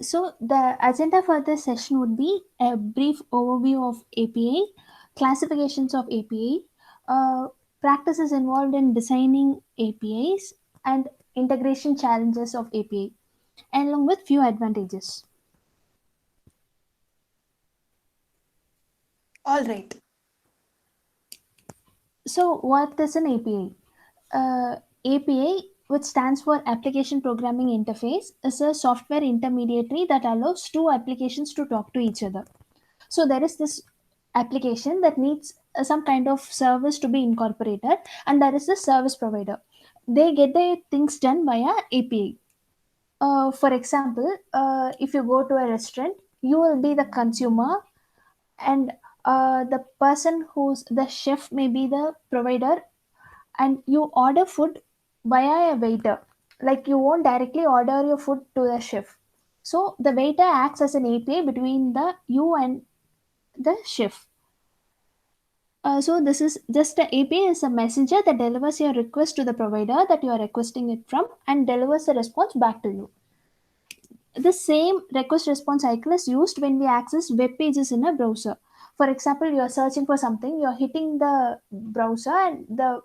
So the agenda for this session would be a brief overview of APA, classifications of APA, practices involved in designing APIs, and integration challenges of APA, along with few advantages. All right. So what is an APA? APA, which stands for Application Programming Interface, is a software intermediary that allows two applications to talk to each other. So there is this application that needs some kind of service to be incorporated, and there is the service provider. They get their things done via API. For example, if you go to a restaurant, you will be the consumer, and the person who's the chef may be the provider, and you order food via a waiter. Like, you won't directly order your food to the chef. So the waiter acts as an API between the you and the chef. So this is just the API is a messenger that delivers your request to the provider that you are requesting it from and delivers the response back to you. The same request response cycle is used when we access web pages in a browser. For example, you are searching for something, you are hitting the browser, and the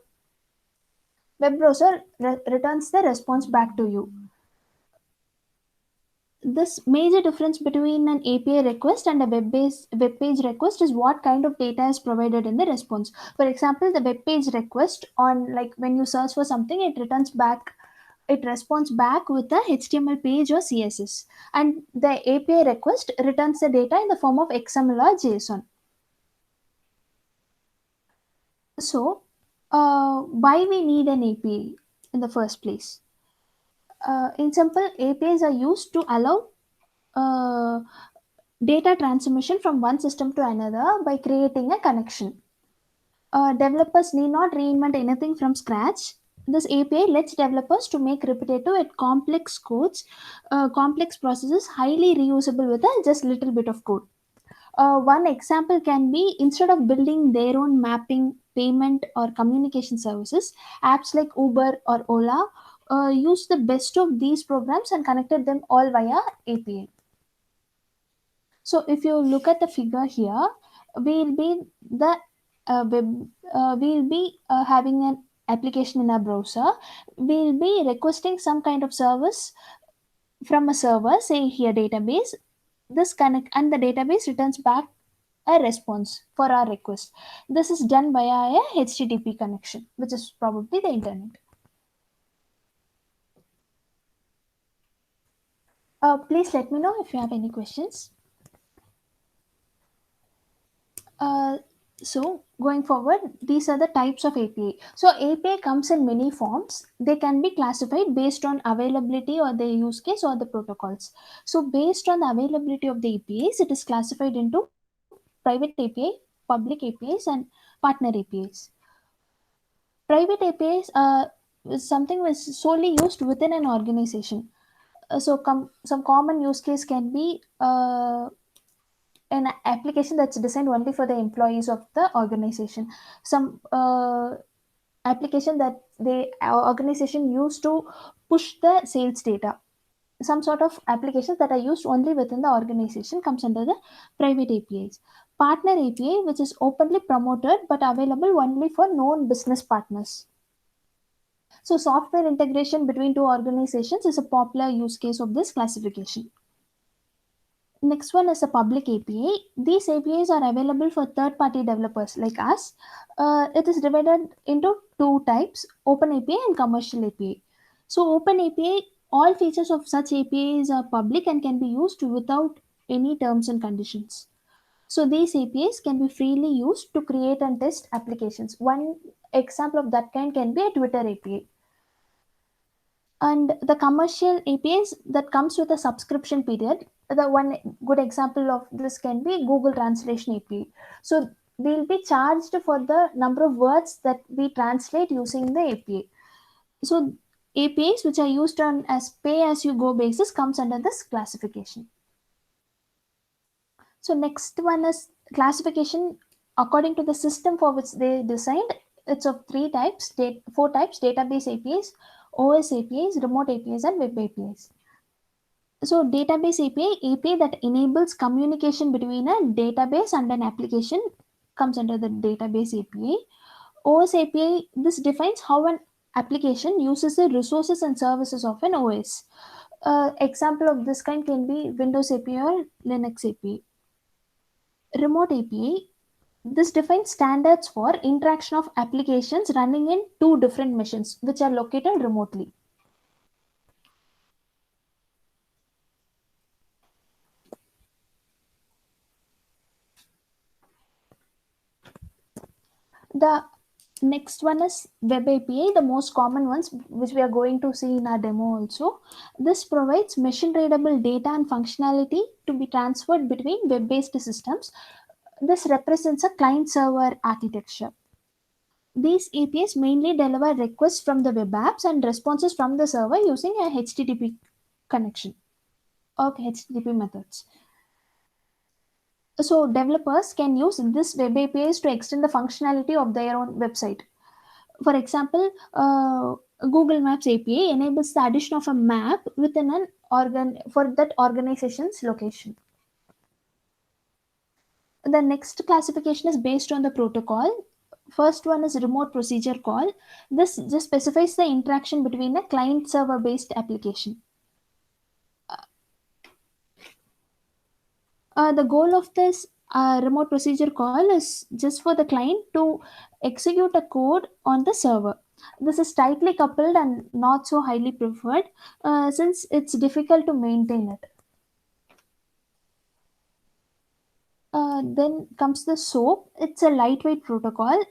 web browser returns the response back to you. This major difference between an API request and a web page request is what kind of data is provided in the response. For example, the web page request, on like when you search for something, it responds back with a HTML page or CSS, and the API request returns the data in the form of XML or JSON. So, why we need an API in the first place? In simple, APIs are used to allow uh, data transmission from one system to another by creating a connection. Developers need not reinvent anything from scratch. This API lets developers to make repetitive and complex codes, complex processes highly reusable with a just little bit of code. One example can be, instead of building their own mapping, payment, or communication services, apps like Uber or Ola use the best of these programs and connected them all via API. So if you look at the figure here, we'll be the we'll be having an application in our browser. We'll be requesting some kind of service from a server, say here database. This connect and the database returns back a response for our request. This is done via a HTTP connection, which is probably the internet. Please let me know if you have any questions. Uh, so going forward, these are the types of API. So API comes in many forms. They can be classified based on availability or the use case or the protocols. So based on the availability of the APIs, it is classified into private API, public APIs, and partner APIs. Private APIs is something which is solely used within an organization. Some common use case can be an application that's designed only for the employees of the organization. Some application that the organization used to push the sales data. Some sort of applications that are used only within the organization comes under the private APIs. Partner API, which is openly promoted but available only for known business partners. So software integration between two organizations is a popular use case of this classification. Next one is a public API. These APIs are available for third party developers like us. It is divided into two types: open API and commercial API. So, open API, all features of such APIs are public and can be used without any terms and conditions. So, these APIs can be freely used to create and test applications. One example of that kind can be a Twitter API. And the commercial APIs that comes with a subscription period. The one good example of this can be Google Translation API. So we'll be charged for the number of words that we translate using the API. So APIs which are used on as pay as you go basis comes under this classification. So next one is classification according to the system for which they designed. It's of three types, four types: database APIs, OS APIs, remote APIs, and web APIs. So database API that enables communication between a database and an application comes under the database API. OS API, this defines how an application uses the resources and services of an OS. Example of this kind can be Windows API or Linux API. Remote API, this defines standards for interaction of applications running in two different machines which are located remotely. The next one is Web API, the most common ones which we are going to see in our demo also. This provides machine readable data and functionality to be transferred between web based systems. This represents a client server architecture. These APIs mainly deliver requests from the web apps and responses from the server using a HTTP connection or HTTP methods. So developers can use this web APIs to extend the functionality of their own website. For example, Google Maps API enables the addition of a map within an organ for that organization's location. The next classification is based on the protocol. First one is remote procedure call. This just specifies the interaction between a client server based application. The goal of this remote procedure call is just for the client to execute a code on the server. This is tightly coupled and not so highly preferred since it's difficult to maintain it. Then comes the SOAP. It's a lightweight protocol.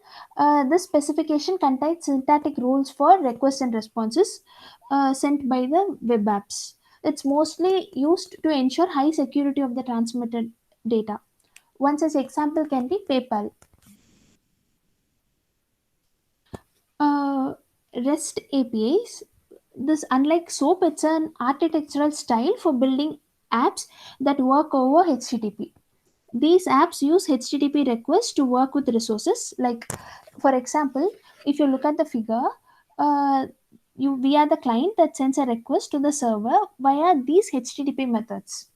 This specification contains syntactic rules for requests and responses sent by the web apps. It's mostly used to ensure high security of the transmitted data. One such example can be PayPal. Uh, REST APIs. This, unlike SOAP, it's an architectural style for building apps that work over HTTP. These apps use HTTP requests to work with resources. Like, for example, if you look at the figure, uh, we are the client that sends a request to the server via these HTTP methods.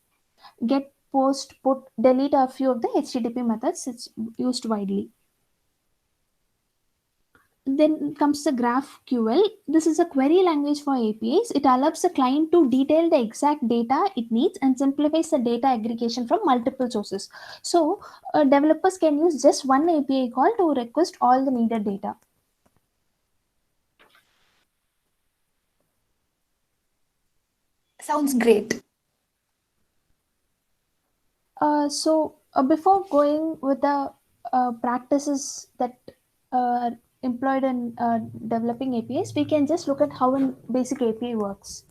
Get, post, put, delete are a few of the HTTP methods it's used widely. Then comes the GraphQL. This is a query language for APIs. It allows the client to detail the exact data it needs and simplifies the data aggregation from multiple sources. So, developers can use just one API call to request all the needed data. Sounds great. Before going with the practices that are employed in developing APIs, we can just look at how a basic API works.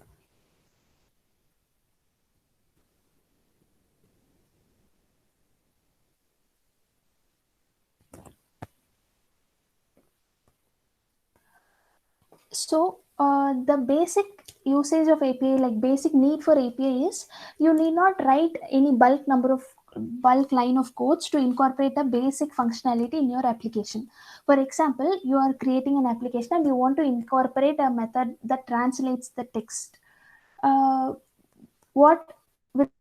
The basic usage of API, like basic need for API, is you need not write any bulk line of codes to incorporate a basic functionality in your application. For example, you are creating an application and you want to incorporate a method that translates the text. Uh, what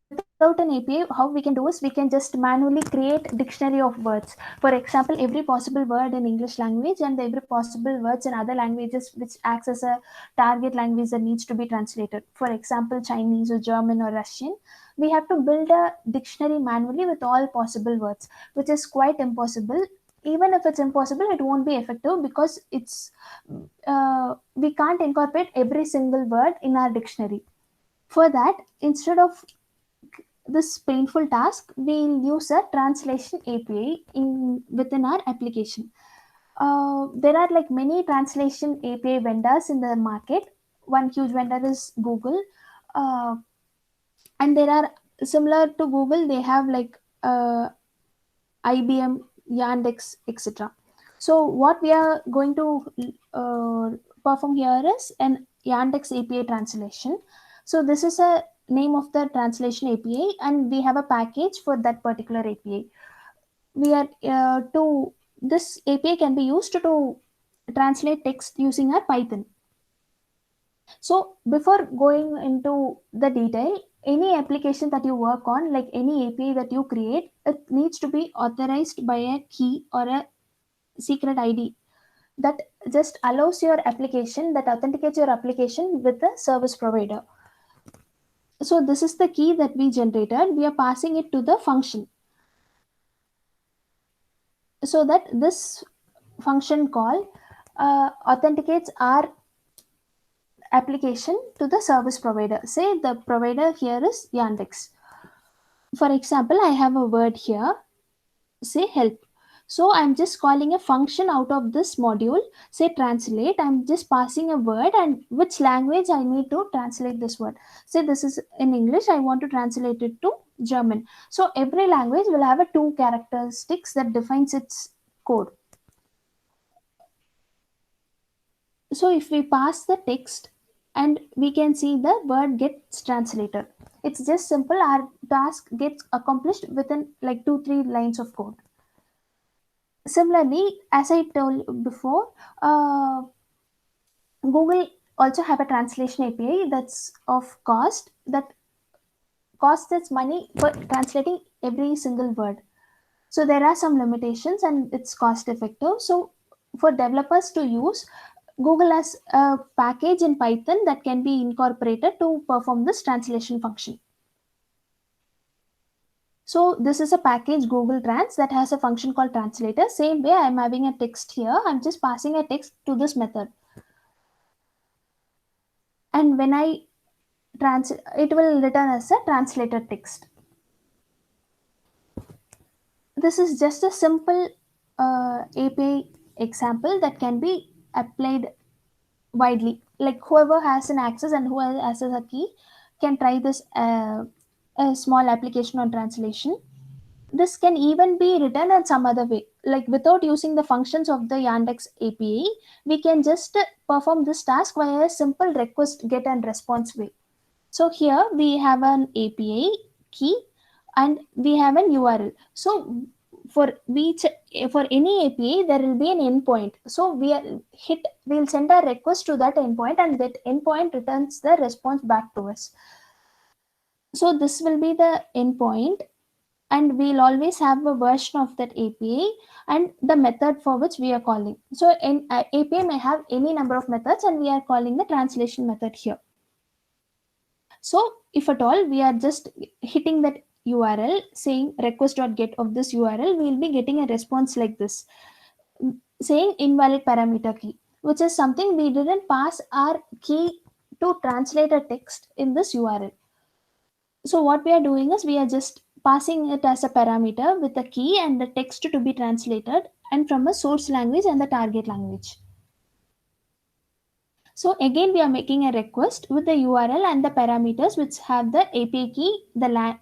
Without an API, how we can do is we can just manually create dictionary of words. For example, every possible word in English language and every possible words in other languages which acts as a target language that needs to be translated. For example, Chinese or German or Russian. We have to build a dictionary manually with all possible words, which is quite impossible. Even if it's impossible, it won't be effective because we can't incorporate every single word in our dictionary. For that, instead of this painful task, we'll use a translation API in within our application. There are like many translation API vendors in the market. One huge vendor is Google, uh, and there are similar to Google. They have like IBM, Yandex, etc. So what we are going to perform here is an Yandex API translation. So this is a name of the translation API, and we have a package for that particular API. We are to This API can be used to translate text using a Python. So before going into the detail, any application that you work on, like any API that you create, it needs to be authorized by a key or a secret ID that just allows your application, that authenticates your application with the service provider. So this is the key that we generated. We are passing it to the function so that this function call authenticates our application to the service provider. Say the provider here is Yandex. For example, I have a word here, say help. So I'm just calling a function out of this module, say translate. I'm just passing a word and which language I need to translate this word. Say this is in English, I want to translate it to German. So every language will have a two characteristics that defines its code. So if we pass the text and we can see the word gets translated. It's just simple, our task gets accomplished within like 2 3 lines of code. Similarly, as I told before, Google also have a translation API that's of cost, that costs its money for translating every single word. So there are some limitations and it's cost effective. So for developers to use, Google has a package in Python that can be incorporated to perform this translation function. So this is a package Google Trans that has a function called translator. Same way I'm having a text here. I'm just passing a text to this method. And when I it will return as a translated text. This is just a simple API example that can be applied widely. Like whoever has an access and who has a key can try this a small application on translation. This can even be written in some other way. Like without using the functions of the Yandex API, we can just perform this task via a simple request get and response way. So here we have an API key and we have an URL. So for each, for any API there will be an endpoint. So we'll send a request to that endpoint and that endpoint returns the response back to us. So this will be the endpoint and we'll always have a version of that API and the method for which we are calling. So an API may have any number of methods and we are calling the translation method here. So if at all we are just hitting that URL saying request.get of this URL, we will be getting a response like this saying invalid parameter key, which is something we didn't pass our key to translate a text in this URL. So what we are doing is we are just passing it as a parameter with a key and the text to be translated and from a source language and the target language. So again, we are making a request with the URL and the parameters which have the API key, the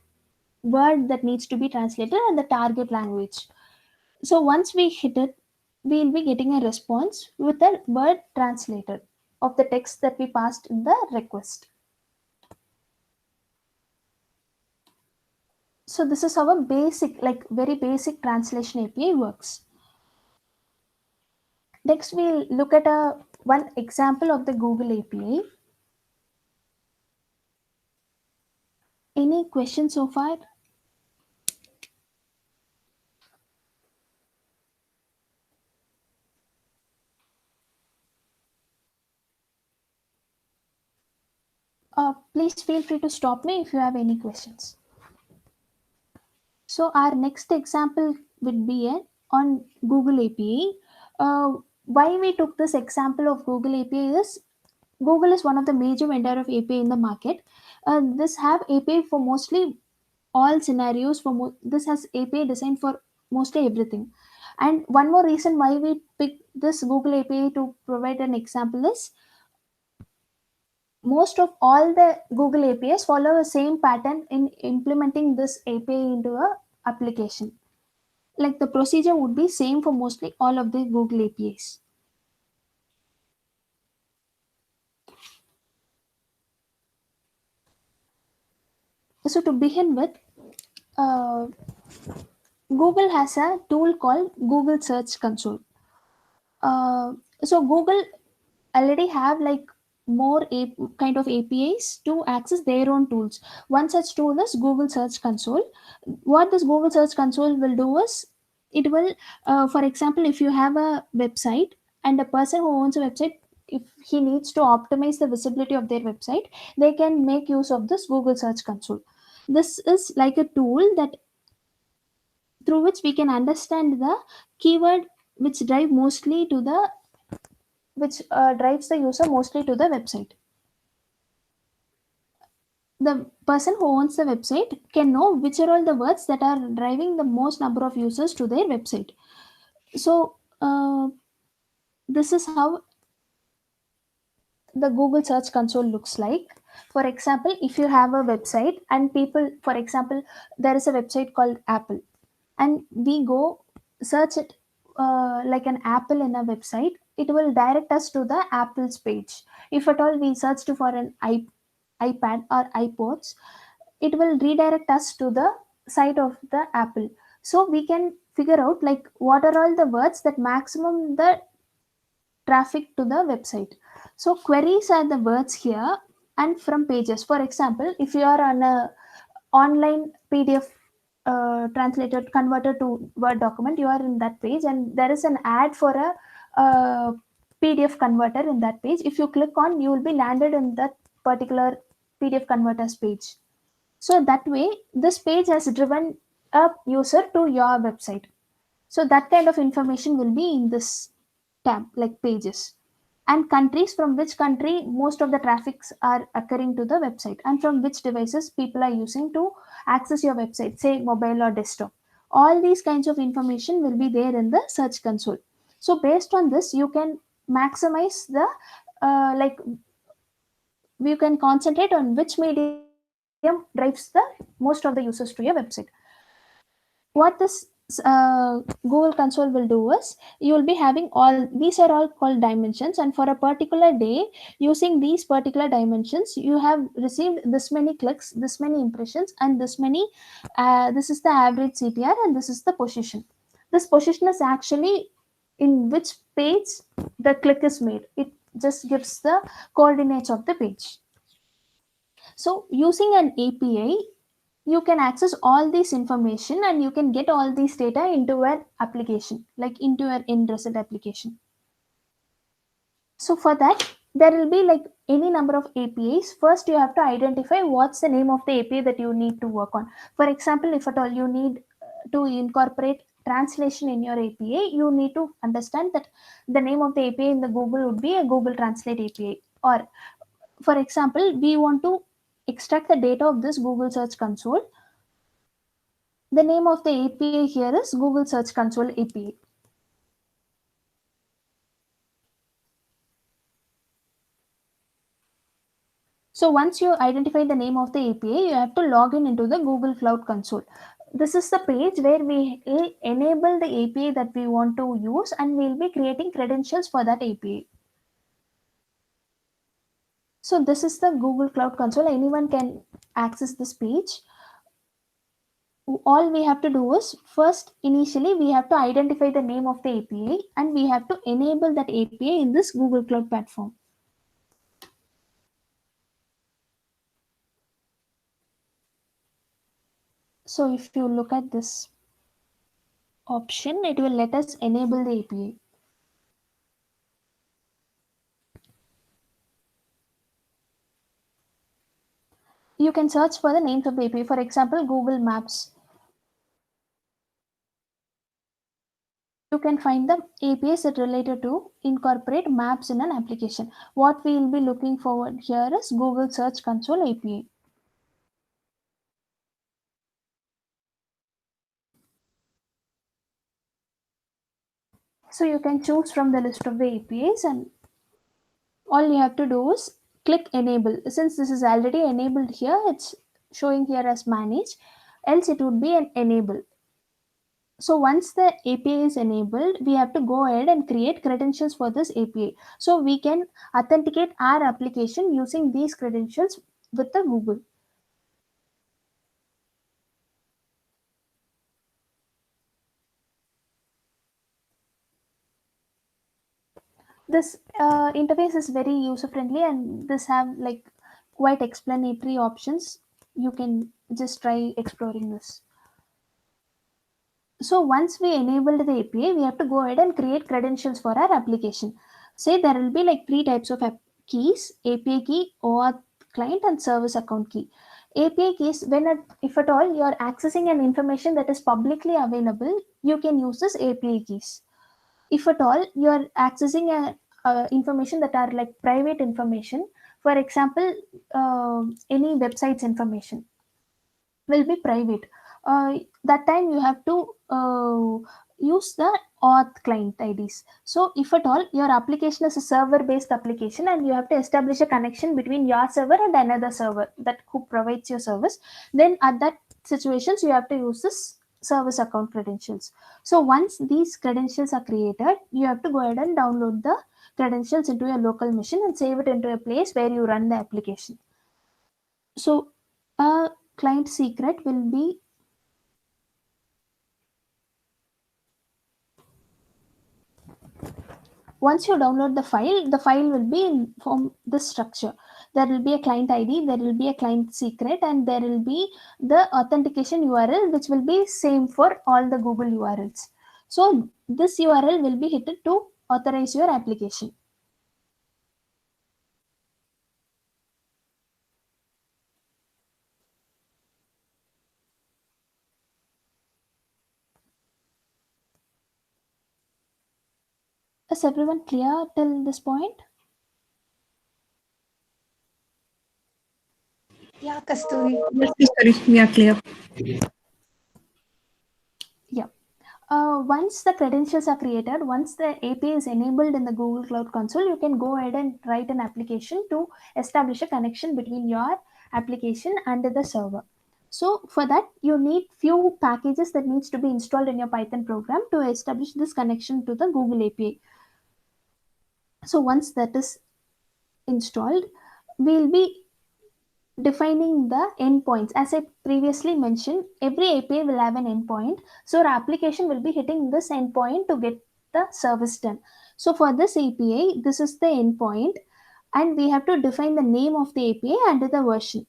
word that needs to be translated, and the target language. So once we hit it, we will be getting a response with the word translated of the text that we passed in the request. So this is how a basic, like very basic translation API works. Next, we'll look at one example of the Google API. Any questions so far? Please feel free to stop me if you have any questions. So our next example would be on Google API. Why we took this example of Google API is Google is one of the major vendor of API in the market. This have API for mostly all scenarios. This has API designed for mostly everything. And one more reason why we picked this Google API to provide an example is most of all the Google APIs follow the same pattern in implementing this API into a application. Like the procedure would be same for mostly all of the Google APIs. So to begin with, uh, Google has a tool called Google Search Console. So Google already have like more kind of APIs to access their own tools. One such tool is Google Search Console. What this Google Search Console will do is, it will, for example, if you have a website and a person who owns a website, if he needs to optimize the visibility of their website, they can make use of this Google Search Console. This is like a tool that through which we can understand the keyword which drive mostly to the which drives the user mostly to the website. The person who owns the website can know which are all the words that are driving the most number of users to their website. So this is how the Google Search Console looks like. For example, if you have a website and people, for example, there is a website called Apple, and we go search it like an apple in a website, it will direct us to the Apple's page. If at all we searched for an iPad or iPods, it will redirect us to the site of the Apple. So we can figure out like what are all the words that maximum the traffic to the website. So queries are the words here, and from pages. For example, if you are on a online PDF translated converter to Word document, you are in that page, and there is an ad for a PDF converter in that page. If you click on, you will be landed in that particular PDF converters page. So that way, this page has driven a user to your website. So that kind of information will be in this tab, like pages. And countries, from which country most of the traffics are occurring to the website, and from which devices people are using to access your website, say mobile or desktop. All these kinds of information will be there in the search console. So based on this, you can maximize the like you can concentrate on which medium drives the most of the users to your website. What this Google Console will do is, you will be having all these are all called dimensions, and for a particular day, using these particular dimensions, you have received this many clicks, this many impressions, and this many. This is the average CTR, and this is the position. This position is actually in which page the click is made. It just gives the coordinates of the page. So using an API, you can access all this information and you can get all these data into an application, like into an end result application. So for that, there will be like any number of APIs. First, you have to identify what's the name of the API that you need to work on. For example, if at all you need to incorporate translation in your API, you need to understand that the name of the API in the Google would be a Google Translate API. Or for example, we want to extract the data of this Google Search Console. The name of the API here is Google Search Console API. So once you identify the name of the API, you have to log in into the Google Cloud Console. This is the page where we enable the API that we want to use, and we'll be creating credentials for that API. So this is the Google Cloud Console. Anyone can access this page. All we have to do is, first initially we have to identify the name of the API, and we have to enable that API in this Google Cloud platform. So if you look at this option, it will let us enable the API. You can search for the names of the API. For example, Google Maps. You can find the APIs that related to incorporate maps in an application. What we will be looking forward here is Google Search Console API. So you can choose from the list of the APIs, and all you have to do is click enable. Since this is already enabled here, it's showing here as manage, else it would be an enable. So once the API is enabled, we have to go ahead and create credentials for this API. So we can authenticate our application using these credentials with the Google. This interface is very user friendly, and this have like quite explanatory options. You can just try exploring this. So once we enabled the API, we have to go ahead and create credentials for our application. Say there will be like three types of keys: API key, OAuth client, and service account key. API keys, if at all you are accessing an information that is publicly available, you can use this API keys. If at all you are accessing information that are like private information, for example, any website's information will be private. That time you have to use the auth client IDs. So if at all your application is a server based application and you have to establish a connection between your server and another server that who provides your service, then at that situations you have to use this service account credentials. So once these credentials are created, you have to go ahead and download the credentials into your local machine and save it into a place where you run the application. So a client secret will be, once you download the file will be in from this structure. There will be a client ID, there will be a client secret, and there will be the authentication URL, which will be same for all the Google URLs. So this URL will be hit to authorize your application. Is everyone clear till this point? Yeah, Kasturi. Yes, please, Karish, we are clear. Yeah. Once the credentials are created, once the API is enabled in the Google Cloud Console, you can go ahead and write an application to establish a connection between your application and the server. So for that, you need few packages that needs to be installed in your Python program to establish this connection to the Google API. So once that is installed, we'll be defining the endpoints. As I previously mentioned, every API will have an endpoint. So our application will be hitting this endpoint to get the service done. So for this API, this is the endpoint, and we have to define the name of the API and the version.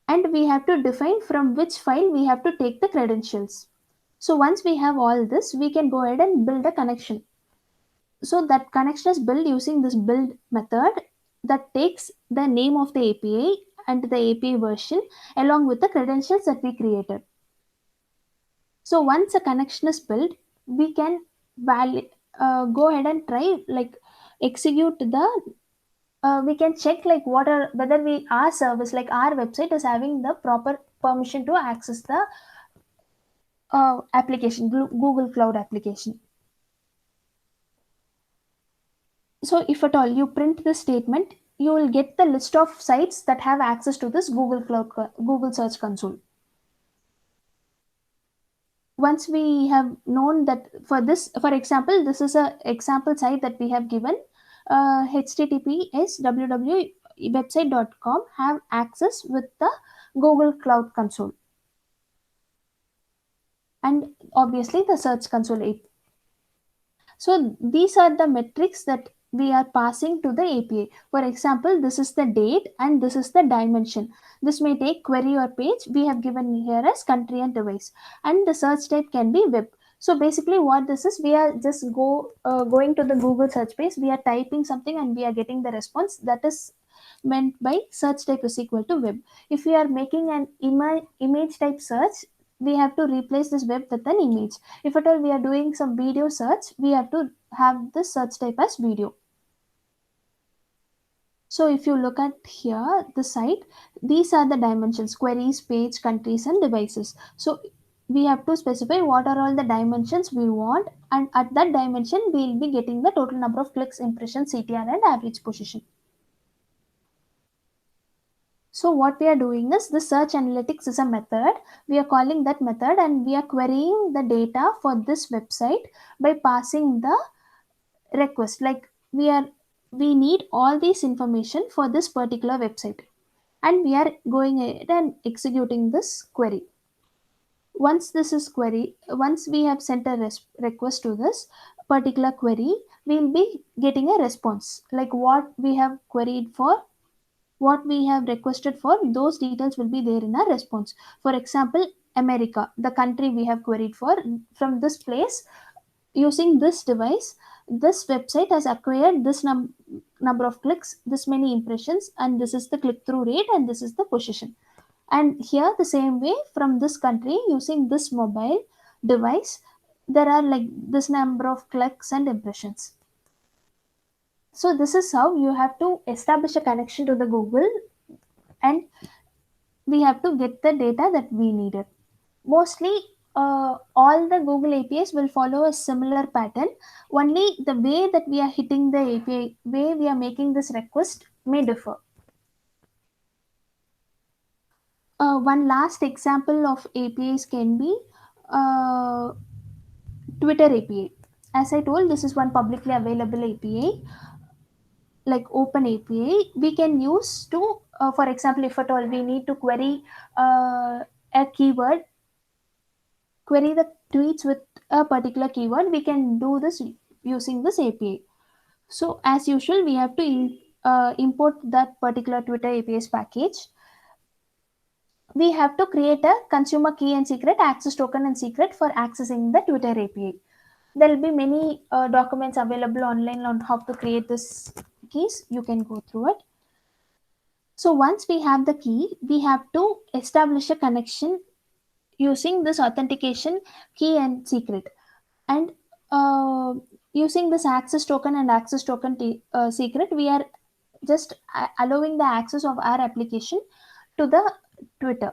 And we have to define from which file we have to take the credentials. So once we have all this, we can go ahead and build a connection. So that connection is built using this build method that takes the name of the API and the API version along with the credentials that we created. So once a connection is built, we can go ahead and try like execute the we can check like what are whether we our service like our website is having the proper permission to access the application, Google Cloud application. So if at all you print this statement, you will get the list of sites that have access to this Google Search Console. Once we have known that for this, for example, this is a example site that we have given, https www.website.com have access with the Google Cloud Console and obviously the Search Console. So these are the metrics that we are passing to the API. For example, this is the date and this is the dimension. This may take query or page. We have given here as country and device, and the search type can be web. So basically, what this is, we are just going to the Google search page. We are typing something and we are getting the response. That is meant by search type is equal to web. If we are making an image type search, we have to replace this web with an image. If at all we are doing some video search, we have to have this search type as video. So if you look at here, the site, these are the dimensions: queries, page, countries, and devices. So we have to specify what are all the dimensions we want, and at that dimension, we will be getting the total number of clicks, impressions, CTR, and average position. So what we are doing is the search analytics is a method. We are calling that method and we are querying the data for this website by passing the request. Like we need all this information for this particular website, and we are going ahead and executing this query. Once we have sent a request to this particular query, we'll be getting a response like what we have queried for, what we have requested for, those details will be there in our response. For example, America, the country we have queried for, from this place, using this device, this website has acquired this number of clicks, this many impressions, and this is the click through rate, and this is the position. And here the same way, from this country using this mobile device, there are like this number of clicks and impressions. So this is how you have to establish a connection to the Google, and we have to get the data that we needed. Mostly, all the Google APIs will follow a similar pattern. Only the way that we are hitting the API, way we are making this request may differ. One last example of APIs can be uh, Twitter API. As I told, this is one publicly available API, like Open API. We can use to, for example, if at all we need to a keyword, query the tweets with a particular keyword, we can do this using this API. So as usual, we have to import that particular Twitter API's package. We have to create a consumer key and secret, access token and secret for accessing the Twitter API. There will be many documents available online on how to create this keys. You can go through it. So once we have the key, we have to establish a connection using this authentication key and secret. And uh, using this access token and access token secret, we are just allowing the access of our application to the Twitter.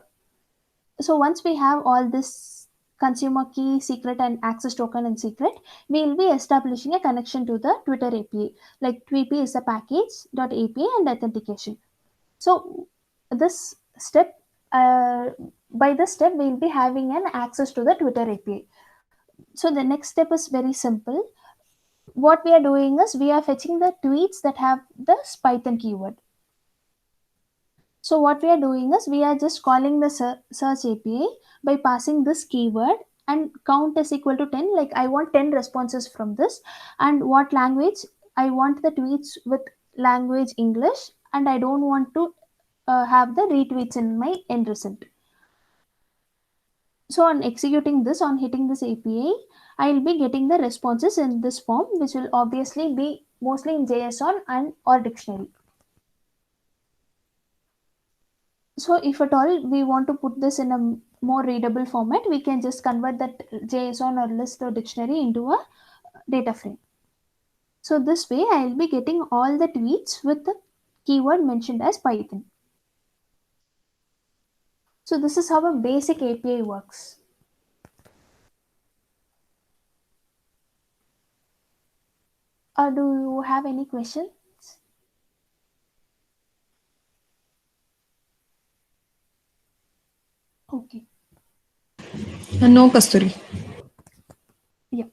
So once we have all this consumer key, secret, and access token and secret, we will be establishing a connection to the Twitter API. Like TWP is a package dot API and authentication. So this step, by this step, we will be having an access to the Twitter API. So the next step is very simple. What we are doing is we are fetching the tweets that have this Python keyword. So what we are doing is we are just calling the search API by passing this keyword and count is equal to 10. Like I want 10 responses from this, and what language I want the tweets with, language English, and I don't want to have the retweets in my end result. So on executing this, on hitting this API, I will be getting the responses in this form, which will obviously be mostly in JSON and or dictionary. So if at all we want to put this in a more readable format, we can just convert that JSON or list or dictionary into a data frame. So this way I will be getting all the tweets with the keyword mentioned as Python. So this is how a basic API works. Do you have any questions? Okay. No, Kasturi. Yeah.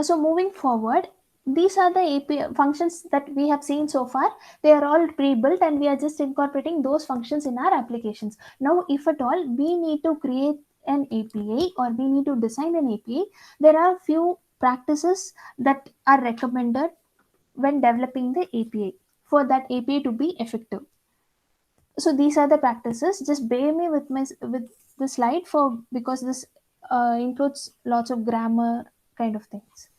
So moving forward, these are the API functions that we have seen so far. They are all pre-built and we are just incorporating those functions in our applications. Now, if at all we need to create an API or we need to design an API, there are few practices that are recommended when developing the API for that API to be effective. So these are the practices. Just bear me with with the slide for because this includes lots of grammar kind of things.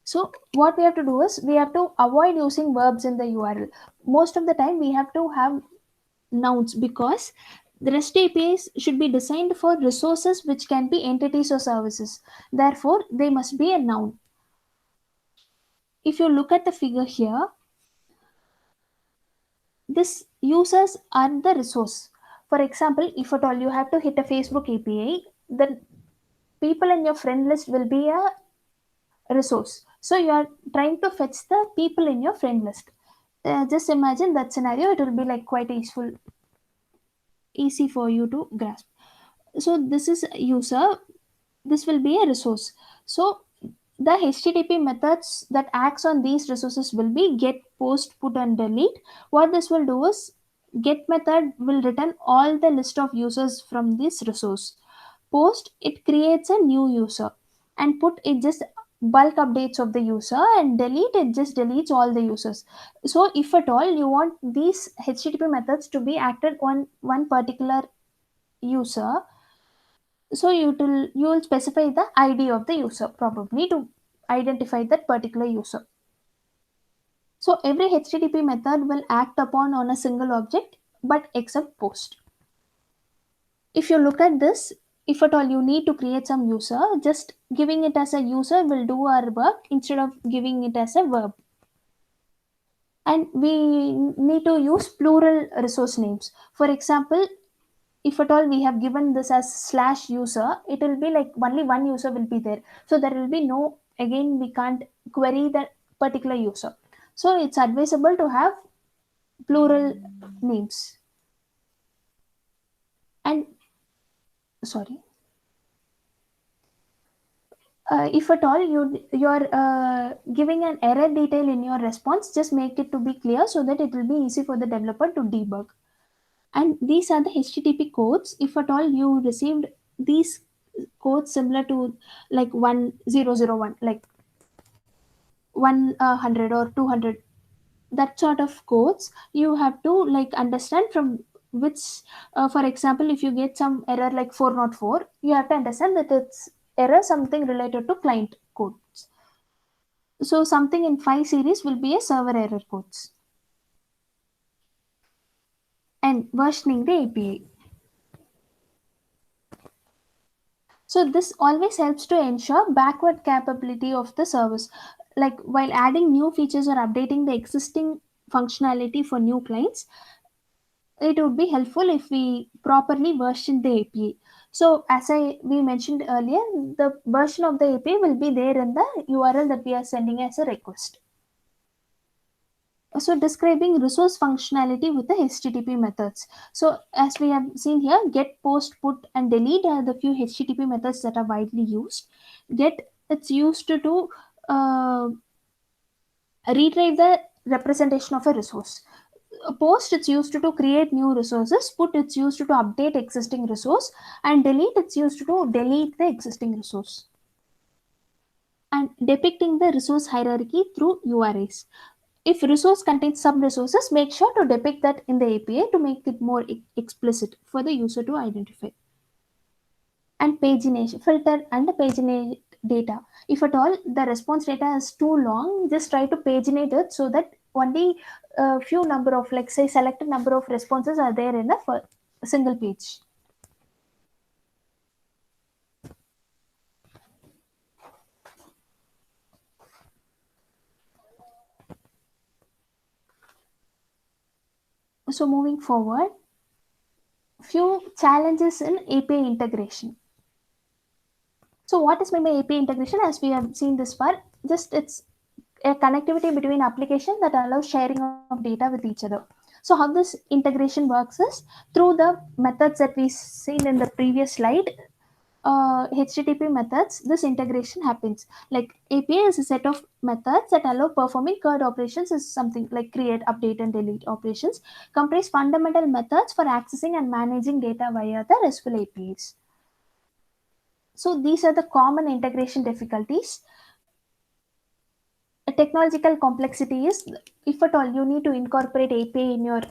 So what we have to do is we have to avoid using verbs in the URL. Most of the time we have to have nouns because the REST APIs should be designed for resources which can be entities or services. Therefore, they must be a noun. If you look at the figure here, this users are the resource. For example, if at all you have to hit a Facebook API, then people in your friend list will be a resource. So you are trying to fetch the people in your friend list. Just imagine that scenario. It will be like quite easy for you to grasp. So this is user. This will be a resource. So the HTTP methods that acts on these resources will be get, post, put, and delete. What this will do is get method will return all the list of users from this resource. Post, it creates a new user, and put, it just bulk updates of the user, and delete, it just deletes all the users. So if at all you want these HTTP methods to be acted on one particular user, so you will specify the ID of the user probably to identify that particular user. So every HTTP method will act upon on a single object, but except post. If you look at this, if at all you need to create some user, just giving it as a user will do our work instead of giving it as a verb. And we need to use plural resource names. For example, if at all we have given this as slash user, it will be like only one user will be there. So there will be no, again, we can't query that particular user. So it's advisable to have plural names. And sorry, if at all you're giving an error detail in your response, just make it to be clear so that it will be easy for the developer to debug. And these are the HTTP codes. If at all you received these codes similar to like 1001, like 100 or 200, that sort of codes, you have to like understand from which, for example, if you get some error like 404, you have to understand that it's error something related to client codes. So something in 5 series will be a server error codes. And versioning the API. So this always helps to ensure backward capability of the service. Like while adding new features or updating the existing functionality for new clients, it would be helpful if we properly version the API. So as we mentioned earlier, the version of the API will be there in the URL that we are sending as a request. So describing resource functionality with the HTTP methods. So as we have seen here, get, post, put, and delete are the few HTTP methods that are widely used. Get, it's used to retrieve the representation of a resource. Post, it's used to create new resources. Put, it's used to update existing resource. And delete, it's used to delete the existing resource. And depicting the resource hierarchy through URIs. If resource contains some resources, make sure to depict that in the API to make it more explicit for the user to identify. And pagination, filter and paginate data. If at all the response data is too long, just try to paginate it so that only a few number of, like say, selected number of responses are there in a single page. So moving forward, few challenges in API integration. So what is meant by API integration? As we have seen this far, just it's a connectivity between applications that allows sharing of data with each other. So how this integration works is through the methods that we seen in the previous slide, HTTP methods. This integration happens. Like API is a set of methods that allow performing CURD operations, is something like create, update, and delete operations. Comprise fundamental methods for accessing and managing data via the RESTful APIs. So these are the common integration difficulties. A technological complexity is, if at all you need to incorporate API in your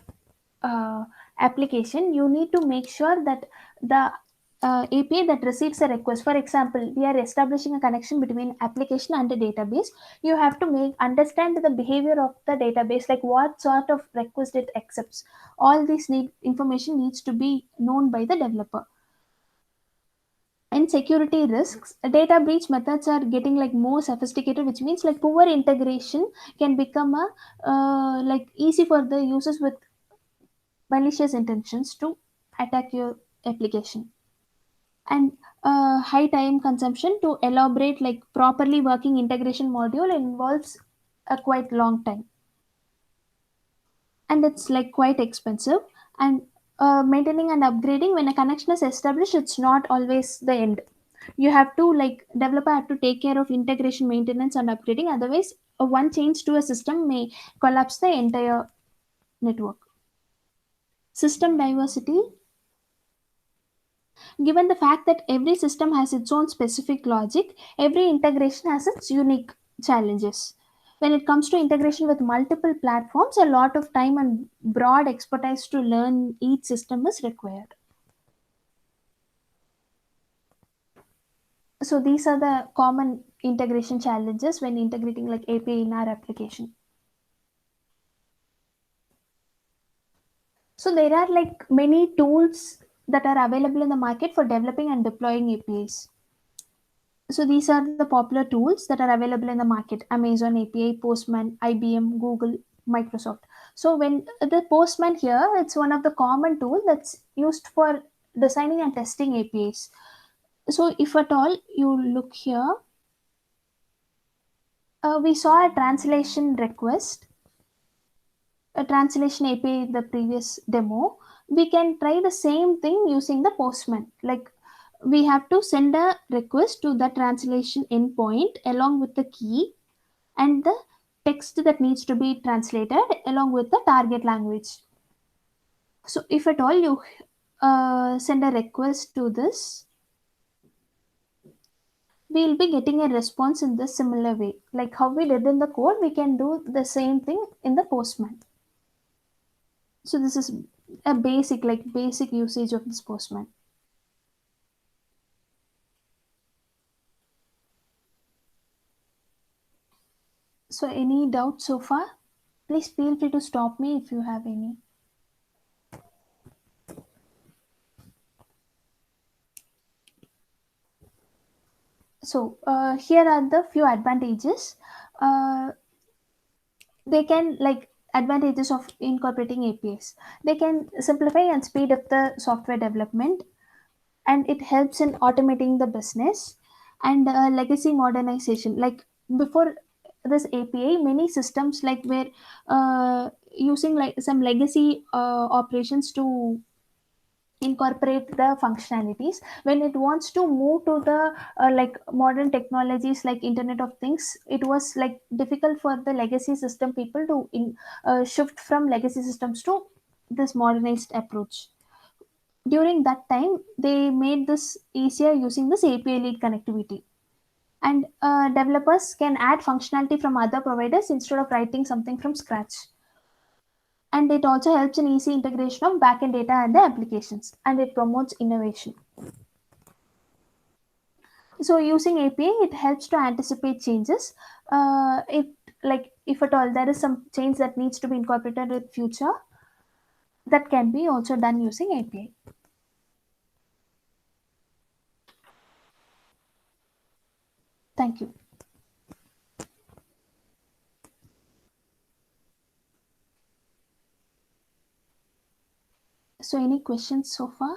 application, you need to make sure that the API that receives a request, for example, we are establishing a connection between application and a database. You have to make understand the behavior of the database, like what sort of request it accepts. All this information needs to be known by the developer. And security risks, data breach methods are getting like more sophisticated, which means like poor integration can become a like easy for the users with malicious intentions to attack your application. And high time consumption to elaborate like properly working integration module involves a quite long time, and it's like quite expensive. And maintaining and upgrading, when a connection is established, it's not always the end. You have to like developer have to take care of integration, maintenance, and upgrading. Otherwise, one change to a system may collapse the entire network. System diversity, Given the fact that every system has its own specific logic, every integration has its unique challenges. When it comes to integration with multiple platforms, a lot of time and broad expertise to learn each system is required. So these are the common integration challenges when integrating like API in our application. So there are like many tools that are available in the market for developing and deploying APIs. So these are the popular tools that are available in the market: Amazon API, Postman, IBM, Google, Microsoft. So when the Postman here, it's one of the common tool that's used for designing and testing APIs. So if at all you look here, we saw a translation request, a translation API in the previous demo. We can try the same thing using the Postman. Like we have to send a request to the translation endpoint along with the key and the text that needs to be translated along with the target language. So if at all you send a request to this, we'll be getting a response in the similar way. Like how we did in the code, we can do the same thing in the Postman. So this is a basic, like basic usage of this Postman. So any doubts so far? Please feel free to stop me if you have any. So here are the few advantages. Uh, they can like advantages of incorporating APIs. They can simplify and speed up the software development, and it helps in automating the business and legacy modernization. Like before this API, many systems like were using like some legacy operations to incorporate the functionalities. When it wants to move to the like modern technologies like internet of things, it was like difficult for the legacy system people to shift from legacy systems to this modernized approach. During that time they made this easier using this API lead connectivity, and developers can add functionality from other providers instead of writing something from scratch. And it also helps in easy integration of backend data and the applications, and it promotes innovation. So using API, it helps to anticipate changes. It like if at all there is some change that needs to be incorporated with future, that can be also done using API. Thank you. So any questions so far?